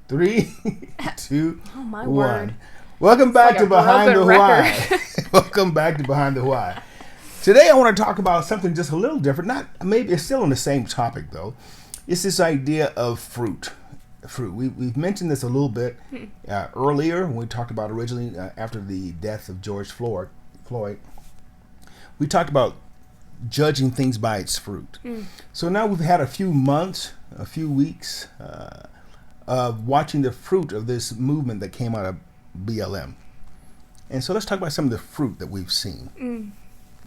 3, 2, Oh my 1. word. Welcome back like to a Behind the broken Why. Welcome back to Behind the Why. Today I want to talk about something just a little different. Not maybe it's still on the same topic though. It's this idea of fruit. We've mentioned this a little bit earlier when we talked about originally after the death of George Floyd. We talked about judging things by its fruit. So now we've had a few months, a few weeks of watching the fruit of this movement that came out of BLM. And so let's talk about some of the fruit that we've seen.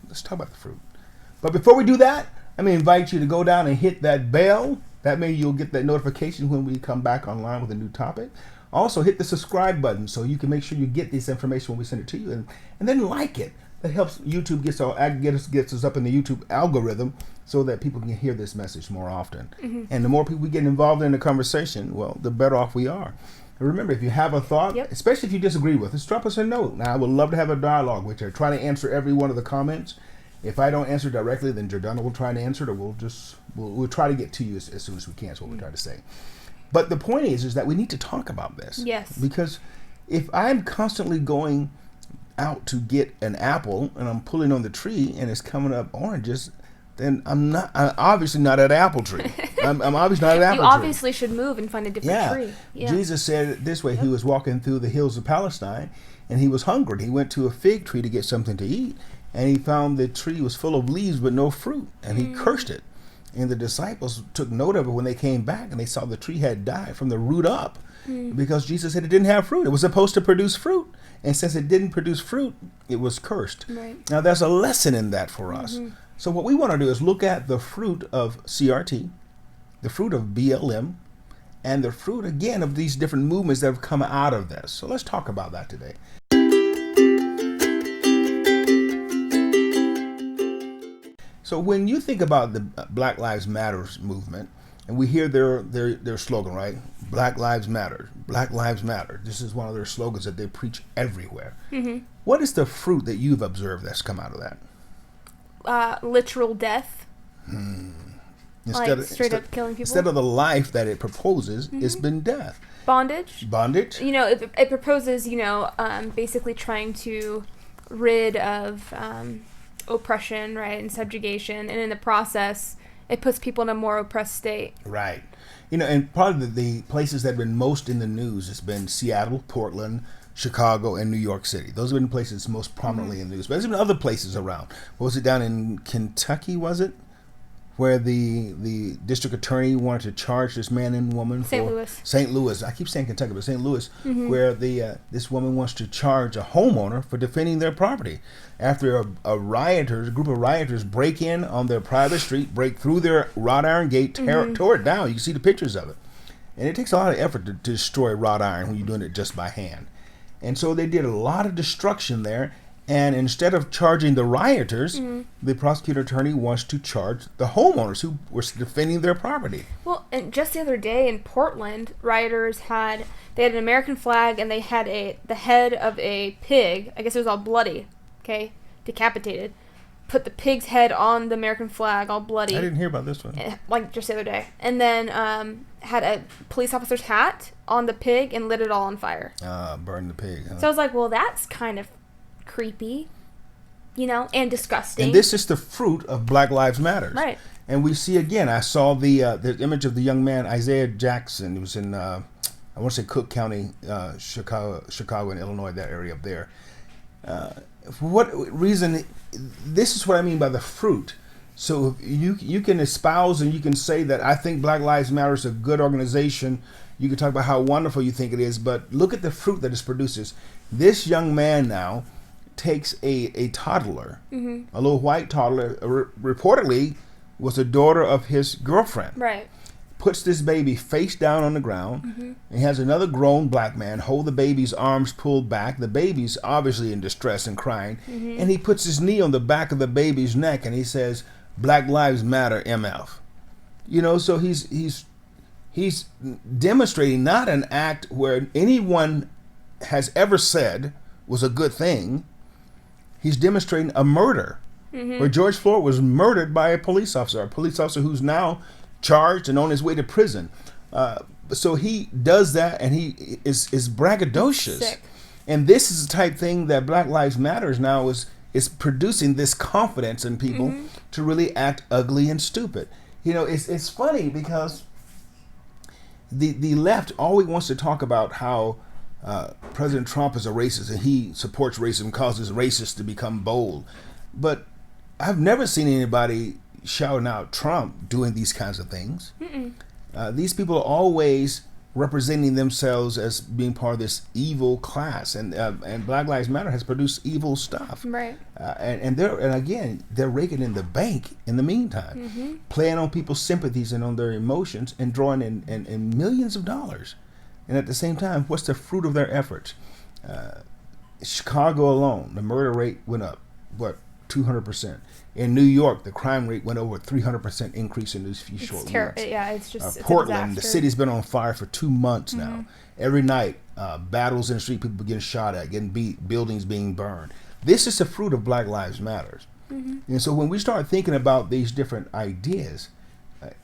Let's talk about the fruit. But before we do that, let me invite you to go down and hit that bell. That way you'll get that notification when we come back online with a new topic. Also hit the subscribe button so you can make sure you get this information when we send it to you. And then like it. That helps YouTube gets us up in the YouTube algorithm so that people can hear this message more often. And the more people we get involved in the conversation, well, the better off we are. And remember, if you have a thought, especially if you disagree with us, drop us a note. Now, I would love to have a dialogue with you. Try to answer every one of the comments. If I don't answer directly, then Jordana will try to answer it, or we'll try to get to you as soon as we can. Is what we're trying to say. But the point is that we need to talk about this. Yes. Because if I'm constantly going out to get an apple and I'm pulling on the tree and it's coming up oranges, then I'm obviously not at an apple tree. I'm obviously not at an apple tree. You obviously should move and find a different tree. Yeah. Jesus said it this way. He was walking through the hills of Palestine and he was hungry. He went to a fig tree to get something to eat and he found the tree was full of leaves but no fruit, and he cursed it. And the disciples took note of it when they came back and they saw the tree had died from the root up because Jesus said it didn't have fruit. It was supposed to produce fruit. And since it didn't produce fruit, it was cursed. Right. Now, there's a lesson in that for us. So what we want to do is look at the fruit of CRT, the fruit of BLM, and the fruit, again, of these different movements that have come out of this. So let's talk about that today. So when you think about the Black Lives Matter movement, and we hear their slogan, right? Black Lives Matter. Black Lives Matter. This is one of their slogans that they preach everywhere. What is the fruit that you've observed that's come out of that? Literal death. Straight up killing people. Instead of the life that it proposes, it's been death. Bondage. Bondage. You know, it proposes, basically trying to rid of oppression, right, and subjugation, and in the process, it puts people in a more oppressed state. Right. And probably the places that have been most in the news has been Seattle, Portland, Chicago, and New York City. Those have been places most prominently in the news. But there's been other places around. What was it, down in Kentucky, was it? Where the district attorney wanted to charge this man and woman for St. Louis. I keep saying Kentucky, but St. Louis, where this woman wants to charge a homeowner for defending their property after a group of rioters break in on their private street, break through their wrought iron gate, tore it down. You can see the pictures of it. And it takes a lot of effort to destroy wrought iron when you're doing it just by hand. And so they did a lot of destruction there. And instead of charging the rioters, the prosecutor attorney wants to charge the homeowners who were defending their property. Well, and just the other day in Portland, rioters had an American flag and they had the head of a pig. I guess it was all bloody, decapitated. Put the pig's head on the American flag, all bloody. I didn't hear about this one. Like just the other day. And then had a police officer's hat on the pig and lit it all on fire. Burned the pig. Huh? So I was like, well, that's kind of creepy, and disgusting. And this is the fruit of Black Lives Matter. Right. And we see again, I saw the image of the young man, Isaiah Jackson. He was in, I want to say Cook County, Chicago and Illinois, that area up there. For what reason, this is what I mean by the fruit. So you can espouse and you can say that I think Black Lives Matter is a good organization. You can talk about how wonderful you think it is, but look at the fruit that it produces. This young man now takes a toddler, a little white toddler, reportedly was a daughter of his girlfriend. Right. Puts this baby face down on the ground, and has another grown black man hold the baby's arms pulled back. The baby's obviously in distress and crying, and he puts his knee on the back of the baby's neck, and he says, "Black Lives Matter, MF." So he's demonstrating not an act where anyone has ever said was a good thing. He's demonstrating a murder where George Floyd was murdered by a police officer who's now charged and on his way to prison. So he does that, and he is braggadocious. Sick. And this is the type thing that Black Lives Matters now is producing this confidence in people to really act ugly and stupid. You know, it's funny because the left always wants to talk about how President Trump is a racist and he supports racism, causes racists to become bold. But I've never seen anybody shouting out Trump doing these kinds of things. These people are always representing themselves as being part of this evil class, and Black Lives Matter has produced evil stuff. Right. And again, they're raking in the bank in the meantime, playing on people's sympathies and on their emotions, and drawing in millions of dollars. And at the same time, what's the fruit of their efforts? Chicago alone, the murder rate went up, 200%. In New York, the crime rate went over 300% increase in these few short months. Yeah, it's just Portland, the city's been on fire for 2 months now. Every night, battles in the street, people getting shot at, getting beat, buildings being burned. This is the fruit of Black Lives Matters. And so when we start thinking about these different ideas,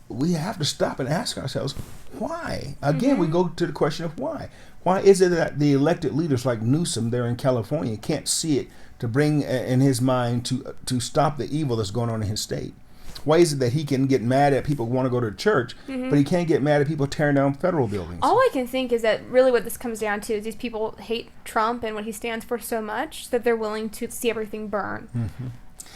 we have to stop and ask ourselves, why? Again, we go to the question of why. Why is it that the elected leaders like Newsom there in California can't see it to bring in his mind to stop the evil that's going on in his state? Why is it that he can get mad at people who want to go to church, but he can't get mad at people tearing down federal buildings? All I can think is that really what this comes down to is these people hate Trump and what he stands for so much that they're willing to see everything burn.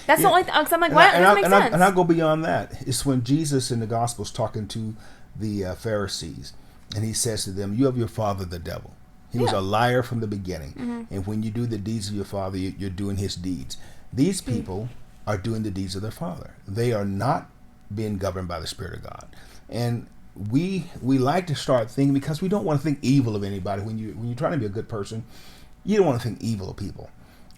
That's the only thing. I'm like, why? That doesn't make sense. And I'll go beyond that. It's when Jesus in the Gospels talking to the Pharisees, and he says to them, "You have your father, the devil. He was a liar from the beginning. And when you do the deeds of your father, you're doing his deeds." These people are doing the deeds of their father. They are not being governed by the Spirit of God. And we like to start thinking, because we don't want to think evil of anybody. When you're trying to be a good person, you don't want to think evil of people.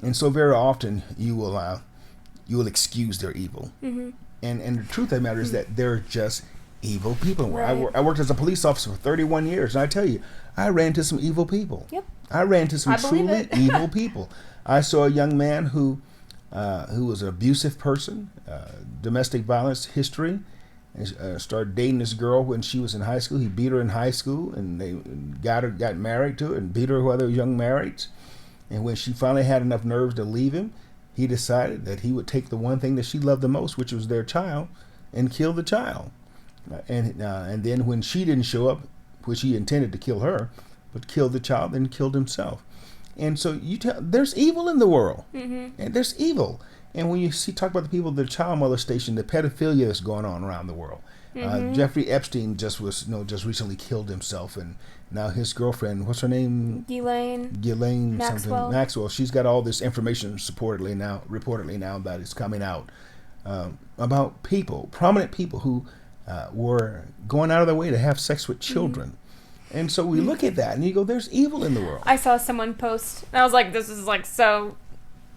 And so very often you will excuse their evil. And the truth of the matter is that they're just evil people. Right. I worked as a police officer for 31 years, and I tell you, I ran into some evil people. I ran into some truly evil people. I saw a young man who was an abusive person, domestic violence history, and started dating this girl when she was in high school. He beat her in high school, and they got married to her and beat her while they were young marrieds. And when she finally had enough nerves to leave him, he decided that he would take the one thing that she loved the most, which was their child, and kill the child. And then when she didn't show up, which he intended to kill her, but killed the child, then killed himself. And so there's evil in the world, and there's evil. And when you talk about the people, the child molestation, the pedophilia that's going on around the world. Jeffrey Epstein just recently killed himself, and now his girlfriend, what's her name? Ghislaine Maxwell. She's got all this information reportedly now that is coming out about prominent people who were going out of their way to have sex with children. And so we look at that and you go, there's evil in the world. I saw someone post, and I was like, this is like so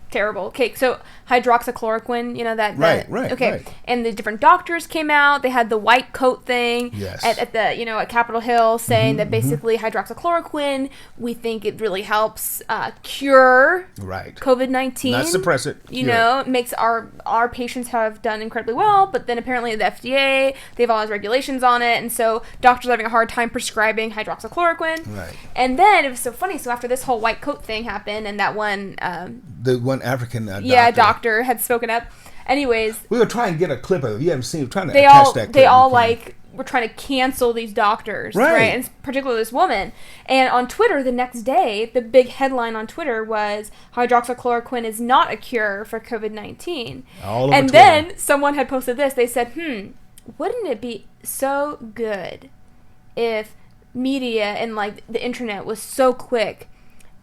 terrible. Okay, so hydroxychloroquine, you know that. Right. Okay, right. And the different doctors came out. They had the white coat thing at the at Capitol Hill saying that basically hydroxychloroquine, we think it really helps cure COVID-19. Not suppress it. It makes our patients have done incredibly well. But then apparently the FDA, they have all these regulations on it, and so doctors are having a hard time prescribing hydroxychloroquine. Right. And then it was so funny. So after this whole white coat thing happened, and that one. The one African doctor had spoken up. Anyways, we were trying to get a clip of it. You haven't seen it. We're trying to attach that clip. They all were trying to cancel these doctors, right? And particularly this woman. And on Twitter the next day, the big headline on Twitter was hydroxychloroquine is not a cure for COVID-19. And then someone had posted this. They said, wouldn't it be so good if media and the internet was so quick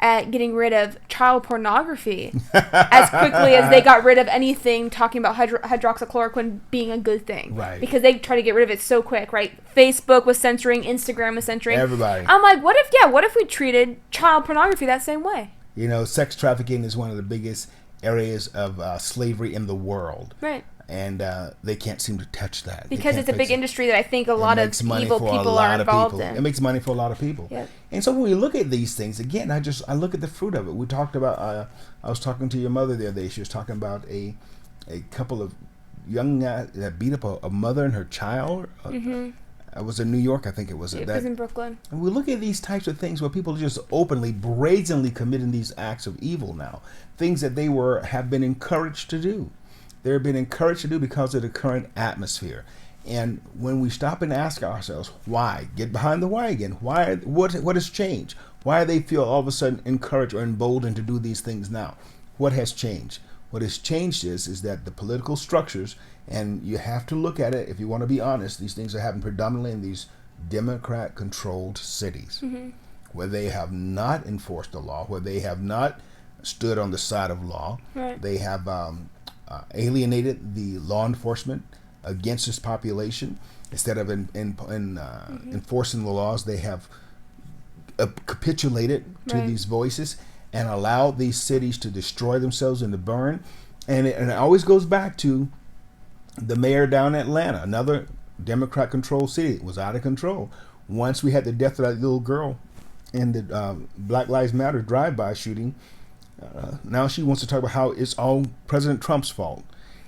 at getting rid of child pornography as quickly as they got rid of anything talking about hydroxychloroquine being a good thing. Right. Because they try to get rid of it so quick, right? Facebook was censoring, Instagram was censoring. Everybody. I'm like, what if we treated child pornography that same way? Sex trafficking is one of the biggest areas of slavery in the world. Right. And they can't seem to touch that. Because it's a big industry that I think a lot of evil people are involved in. It makes money for a lot of people. Yep. And so when we look at these things, again, I look at the fruit of it. We talked about, I was talking to your mother the other day. She was talking about a couple of young guys that beat up a mother and her child. It was in New York, I think it was. It was in Brooklyn. And we look at these types of things where people are just openly, brazenly committing these acts of evil now. Things that they have been encouraged to do. They've been encouraged to do because of the current atmosphere. And when we stop and ask ourselves, why? Get behind the why again. Why? What has changed? Why do they feel all of a sudden encouraged or emboldened to do these things now? What has changed? What has changed is that the political structures, and you have to look at it, if you want to be honest, these things are happening predominantly in these Democrat-controlled cities, where they have not enforced the law, where they have not stood on the side of law. Right. They have alienated the law enforcement against this population. Instead of enforcing the laws, they have capitulated to these voices and allowed these cities to destroy themselves and to burn. And it always goes back to the mayor down in Atlanta, another Democrat-controlled city. It was out of control. Once we had the death of that little girl in the Black Lives Matter drive-by shooting, now she wants to talk about how it's all President Trump's fault.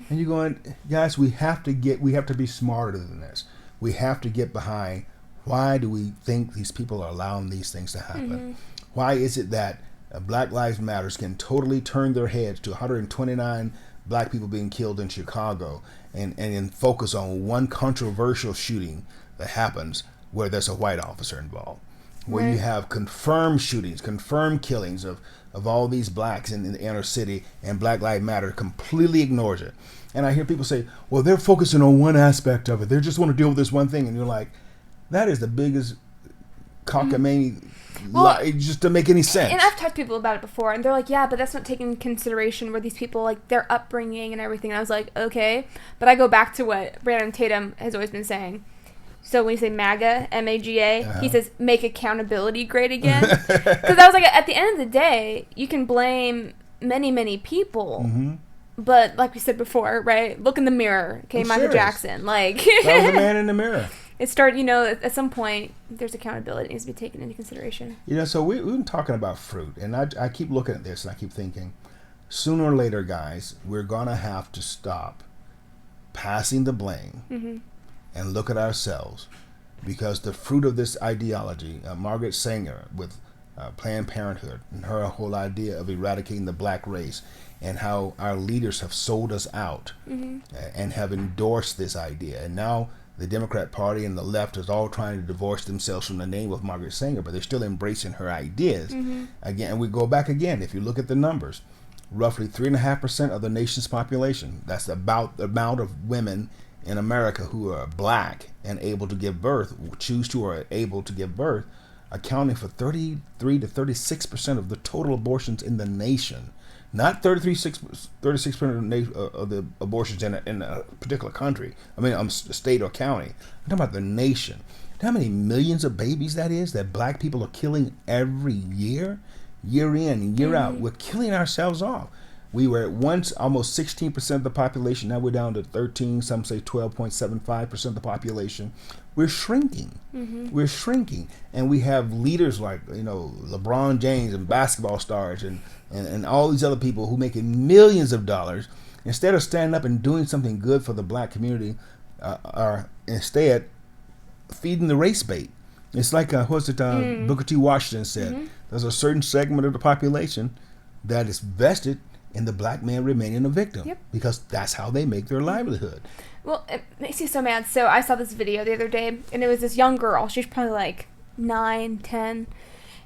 And you're going, guys, we have to be smarter than this. We have to get behind, why do we think these people are allowing these things to happen? Why is it that Black Lives Matters can totally turn their heads to 129 black people being killed in Chicago and focus on one controversial shooting that happens where there's a white officer involved? Where you have confirmed shootings, confirmed killings of all these blacks in the inner city, and Black Lives Matter completely ignores it. And I hear people say, well, they're focusing on one aspect of it. They just want to deal with this one thing. And you're like, that is the biggest cockamamie lie, just to make any sense. And I've talked to people about it before, and they're like, yeah, but that's not taking into consideration where these people, like, their upbringing and everything. And I was like, okay. But I go back to what Brandon Tatum has always been saying. So when you say MAGA, M-A-G-A, he says, make accountability great again. Because I was like, at the end of the day, you can blame many, many people. But like we said before, right? Look in the mirror. Okay, Michael Jackson. Like, that was the man in the mirror. It started, at some point, there's accountability that needs to be taken into consideration. So we've been talking about fruit. And I keep looking at this and I keep thinking, sooner or later, guys, we're going to have to stop passing the blame and look at ourselves, because the fruit of this ideology, Margaret Sanger with Planned Parenthood and her whole idea of eradicating the black race, and how our leaders have sold us out and have endorsed this idea. And now the Democrat Party and the left is all trying to divorce themselves from the name of Margaret Sanger, but they're still embracing her ideas. Again, and we go back again, if you look at the numbers, roughly 3.5% of the nation's population, that's about the amount of women in America who are black and able to give birth, choose to or are able to give birth, accounting for 33 to 36% of the total abortions in the nation. Not 36% of the abortions in a particular country. I mean, state or county. I'm talking about the nation. You know how many millions of babies that is that black people are killing every year? Year in and year out. We're killing ourselves off. We were at once almost 16% of the population. Now we're down to 13, some say 12.75% of the population. We're shrinking. We're shrinking. And we have leaders like, LeBron James and basketball stars and all these other people who making millions of dollars. Instead of standing up and doing something good for the black community, are instead feeding the race bait. It's like, Booker T. Washington said, there's a certain segment of the population that is vested in the black man remaining a victim, because that's how they make their livelihood. Well, it makes you so mad. So I saw this video the other day, and it was this young girl. She's probably like 9, 10,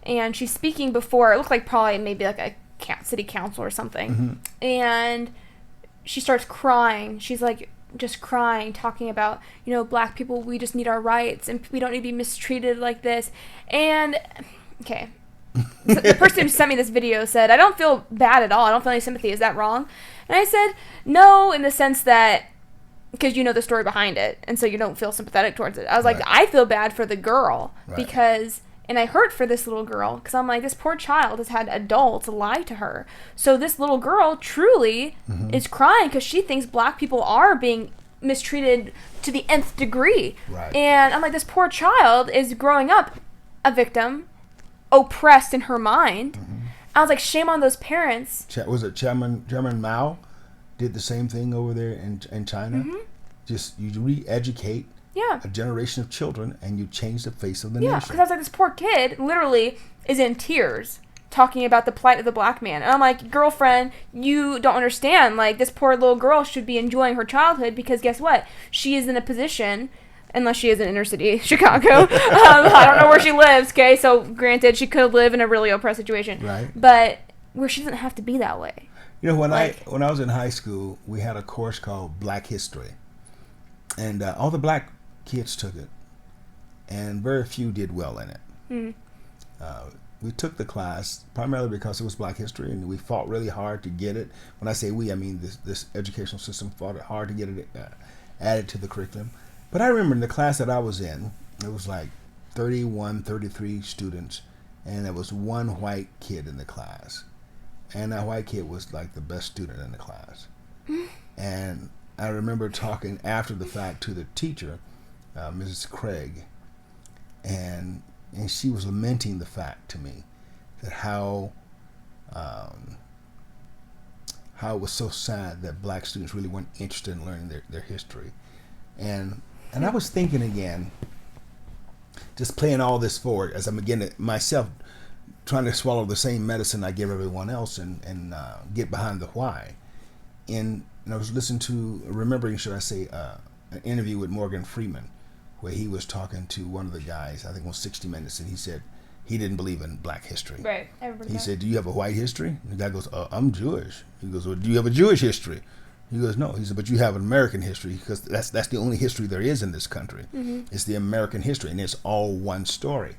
and she's speaking before, it looked like probably maybe like a city council or something. And she starts crying. She's like just crying, talking about, black people, we just need our rights, and we don't need to be mistreated like this. And, okay. So the person who sent me this video said, I don't feel bad at all. I don't feel any sympathy. Is that wrong? And I said, no, in the sense that, because you know the story behind it, and so you don't feel sympathetic towards it. I was like, I feel bad for the girl, because, and I hurt for this little girl, because I'm like, this poor child has had adults lie to her. So this little girl truly is crying because she thinks black people are being mistreated to the nth degree. And I'm like, this poor child is growing up a victim, oppressed in her mind. I was like, shame on those parents. Was it Chairman Mao did the same thing over there in China? Just you re-educate Yeah. a generation of children, and you change the face of the Yeah, nation. because I was like, this poor kid literally is in tears talking about the plight of the black man. And I'm like, girlfriend, you don't understand. Like, this poor little girl should be enjoying her childhood because guess what? She is in a position, unless she is in inner city Chicago. I don't know where she lives, okay? So, granted, she could live in a really oppressed situation. Right. But where she doesn't have to be that way. You know, when Like- I was in high school, we had a course called Black History. And all the black kids took it. And very few did well in it. We took the class primarily because it was Black History, and we fought really hard to get it. When I say we, I mean this educational system fought hard to get it added to the curriculum. But I remember in the class that I was in, it was like 31, 33 students, and there was one white kid in the class. And that white kid was like the best student in the class. And I remember talking after the fact to the teacher, Mrs. Craig, and she was lamenting the fact to me that how it was so sad that black students really weren't interested in learning their history. And I was thinking again, just playing all this forward as I'm again myself trying to swallow the same medicine I give everyone else and get behind the why. And I was remembering, should I say, an interview with Morgan Freeman, where he was talking to one of the guys, I think it was 60 Minutes, and he said he didn't believe in black history. Right. Everybody He knows. said, do you have a white history? And the guy goes, I'm Jewish. He goes, well, do you have a Jewish history? He goes, no. He said, but you have an American history, because that's the only history there is in this country. It's the American history, and it's all one story.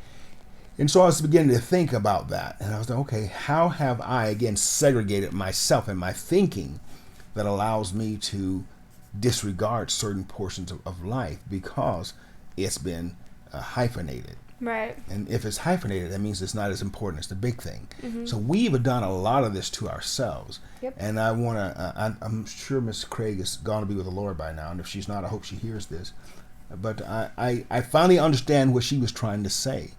And so I was beginning to think about that, and I was like, okay, how have I, again, segregated myself and my thinking that allows me to disregard certain portions of life because it's been hyphenated. Right. And if it's hyphenated, that means it's not as important as the big thing. So we've done a lot of this to ourselves. Yep. And I want to, I'm sure Miss Craig is going to be with the Lord by now, and if she's not, I hope she hears this. But I finally understand what she was trying to say,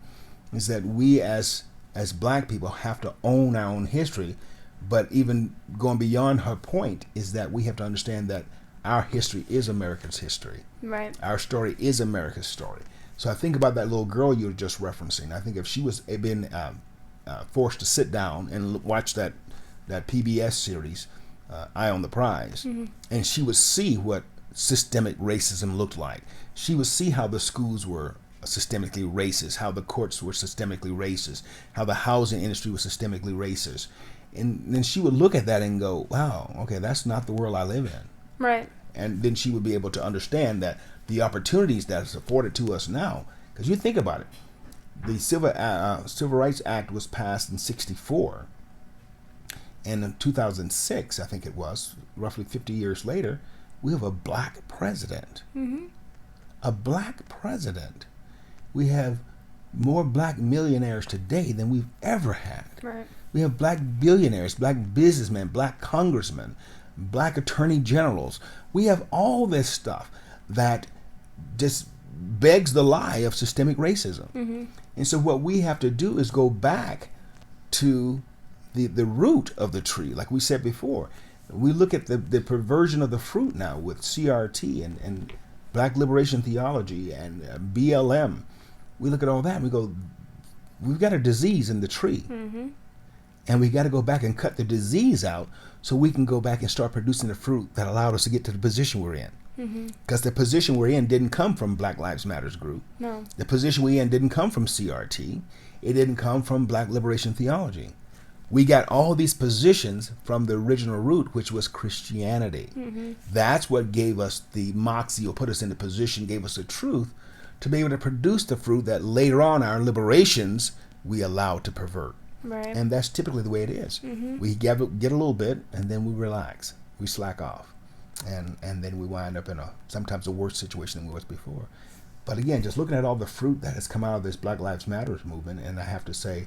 is that we as black people have to own our own history. But even going beyond her point is that we have to understand that our history is America's history. Right. Our story is America's story. So I think about that little girl you were just referencing. I think if she was been forced to sit down and watch that PBS series, Eye on the Prize, and she would see what systemic racism looked like. She would see how the schools were systemically racist, how the courts were systemically racist, how the housing industry was systemically racist. And then she would look at that and go, wow, okay, that's not the world I live in. Right. And then she would be able to understand that the opportunities that is afforded to us now, because you think about it, the Civil Rights Act was passed in '64. And in 2006, I think it was, roughly 50 years later, we have a black president. A black president. We have more black millionaires today than we've ever had. Right. We have black billionaires, black businessmen, black congressmen, black attorney generals. We have all this stuff that just begs the lie of systemic racism. And so what we have to do is go back to the root of the tree. Like we said before, we look at the perversion of the fruit now with CRT and black liberation theology and BLM. We look at all that and we go, we've got a disease in the tree. And we got to go back and cut the disease out so we can go back and start producing the fruit that allowed us to get to the position we're in. Because the position we're in didn't come from Black Lives Matters group. No. The position we're in didn't come from CRT. It didn't come from black liberation theology. We got all these positions from the original root, which was Christianity. That's what gave us the moxie, or put us in the position, gave us the truth to be able to produce the fruit that later on our liberations we allowed to pervert. Right. And that's typically the way it is. We get a little bit, and then we relax. We slack off. And then we wind up in sometimes a worse situation than we was before. But again, just looking at all the fruit that has come out of this Black Lives Matter movement, and I have to say,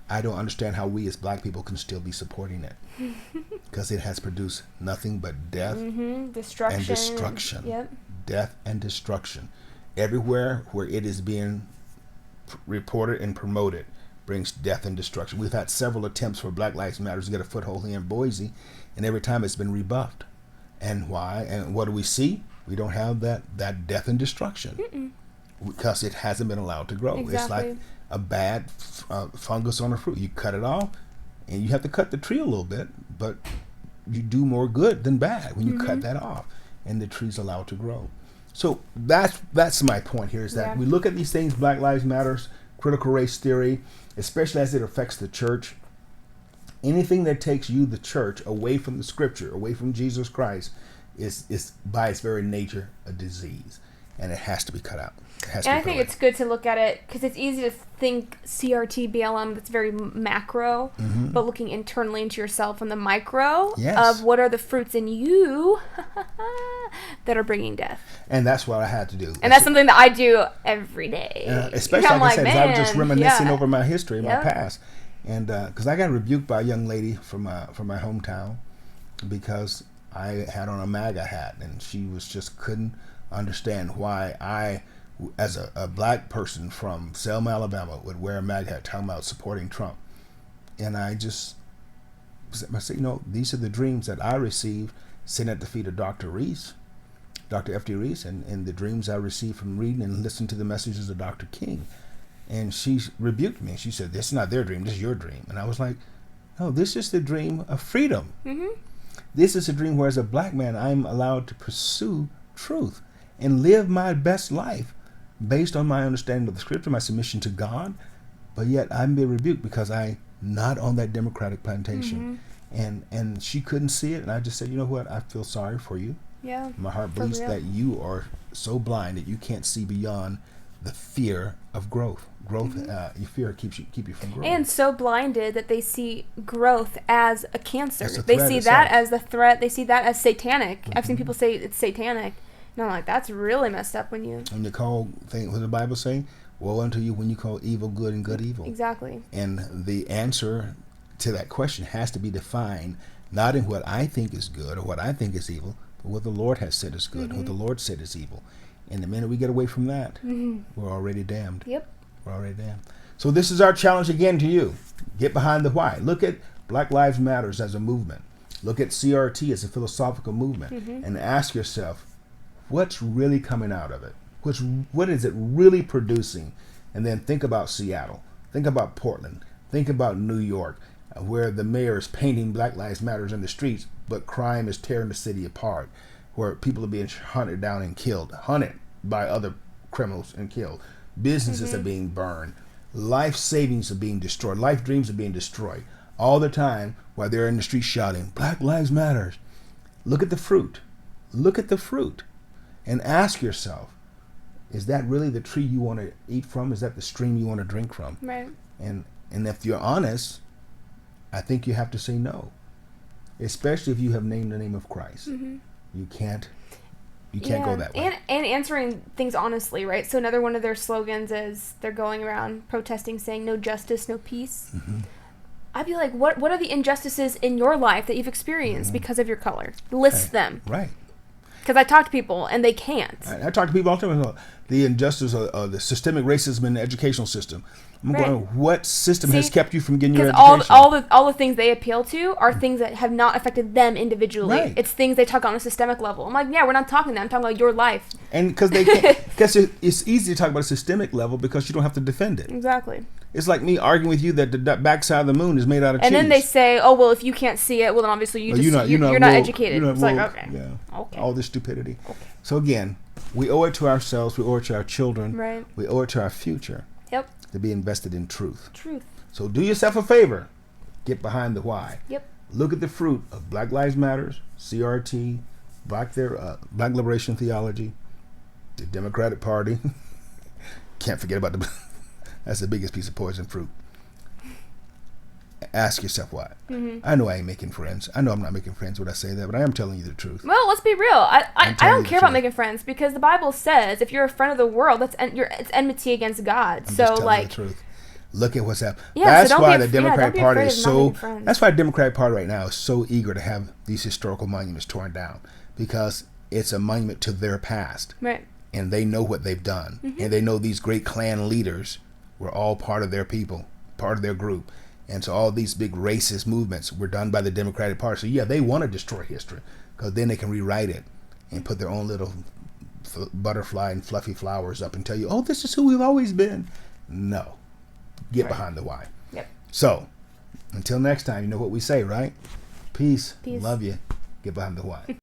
I don't understand how we as black people can still be supporting it. Because it has produced nothing but death Destruction. and destruction. Yep. Death and destruction. Everywhere where it is being reported and promoted brings death and destruction. We've had several attempts for Black Lives Matter to get a foothold here in Boise, and every time it's been rebuffed. And why? And what do we see? We don't have that death and destruction. Mm-mm. Because it hasn't been allowed to grow. Exactly. It's like a bad fungus on a fruit. You cut it off, and you have to cut the tree a little bit, but you do more good than bad when you cut that off, and the tree's allowed to grow. So that's my point here, is that we look at these things, Black Lives Matter, critical race theory, especially as it affects the church. Anything that takes you, the church, away from the scripture, away from Jesus Christ, is by its very nature a disease, and it has to be cut out. And I think it's good to look at it because it's easy to think CRT, BLM, that's very macro, but looking internally into yourself on the micro of what are the fruits in you that are bringing death. And that's what I had to do. And that's something that I do every day. Especially, like I said, I was just reminiscing over my history, my past. And because I got rebuked by a young lady from my hometown because I had on a MAGA hat, and she was just couldn't understand why I, as a black person from Selma, Alabama, would wear a MAGA hat talking about supporting Trump. And I said, these are the dreams that I received sitting at the feet of Dr. F.D. Reese, and the dreams I received from reading and listening to the messages of Dr. King. And she rebuked me. She said, this is not their dream, this is your dream. And I was like, no, this is the dream of freedom. This is a dream where, as a black man, I'm allowed to pursue truth and live my best life based on my understanding of the scripture, my submission to God, but yet I'm being rebuked because I'm not on that Democratic plantation. And she couldn't see it, and I just said, you know what, I feel sorry for you. My heart bleeds that you are so blind that you can't see beyond the fear of growth. Your fear keep you from growing. And so blinded that they see growth as a cancer. They see that as the threat. They see that as satanic. I've seen people say it's satanic. And I'm like, that's really messed up when you call thing. What the Bible saying? Woe unto you when you call evil good and good evil. Exactly. And the answer to that question has to be defined not in what I think is good or what I think is evil, but what the Lord has said is good, and what the Lord said is evil. And the minute we get away from that, we're already damned. We're already damned. So this is our challenge again to you. Get behind the why. Look at Black Lives Matters as a movement. Look at CRT as a philosophical movement, and ask yourself, what's really coming out of it? What is it really producing? And then think about Seattle. Think about Portland. Think about New York, where the mayor is painting Black Lives Matters in the streets, but crime is tearing the city apart, where people are being hunted down and killed, hunted by other criminals and killed. Businesses are being burned. Life savings are being destroyed. Life dreams are being destroyed. All the time while they're in the street shouting, Black Lives Matter. Look at the fruit. Look at the fruit. And ask yourself, is that really the tree you want to eat from? Is that the stream you want to drink from? Right. And if you're honest, I think you have to say no. Especially if you have named the name of Christ. You can't go that way. And answering things honestly, right? So another one of their slogans is they're going around protesting saying no justice, no peace. I'd be like, what are the injustices in your life that you've experienced because of your color? List them. Right. Because I talk to people and they can't. I talk to people all the time about the injustice of the systemic racism in the educational system. I'm going, what system has kept you from getting your education? Because all the things they appeal to are things that have not affected them individually. Right. It's things they talk on a systemic level. I'm like, yeah, we're not talking that. I'm talking about your life. And because they can't, because it's easy to talk about a systemic level because you don't have to defend it. Exactly. It's like me arguing with you that the backside of the moon is made out of cheese. And then they say, oh, well, if you can't see it, well, then obviously you're not educated. You're not it's woke. like, okay. Yeah. Okay. All this stupidity. Okay. So again, we owe it to ourselves. We owe it to our children. Right. We owe it to our future. Yep. To be invested in truth. Truth. So do yourself a favor. Get behind the why. Yep. Look at the fruit of Black Lives Matters, CRT, Black Liberation Theology, the Democratic Party. Can't forget about that's the biggest piece of poison fruit. Ask yourself why. I know I ain't making friends. I know I'm not making friends when I say that, but I am telling you the truth. Well, let's be real. I don't care about making friends because the Bible says if you're a friend of the world, it's enmity against God. I'm so just telling like, you the truth. Look at what's happening. Yeah, that's so why the Democratic Party is so. That's That's why the Democratic Party right now is so eager to have these historical monuments torn down because it's a monument to their past. Right. And they know what they've done, and they know these great Klan leaders were all part of their people, part of their group. And so all these big racist movements were done by the Democratic Party. So yeah, they want to destroy history because then they can rewrite it and put their own little butterfly and fluffy flowers up and tell you, oh, this is who we've always been. No. Get behind the why. Yep. So, until next time, you know what we say, right? Peace. Peace. Love you. Get behind the why.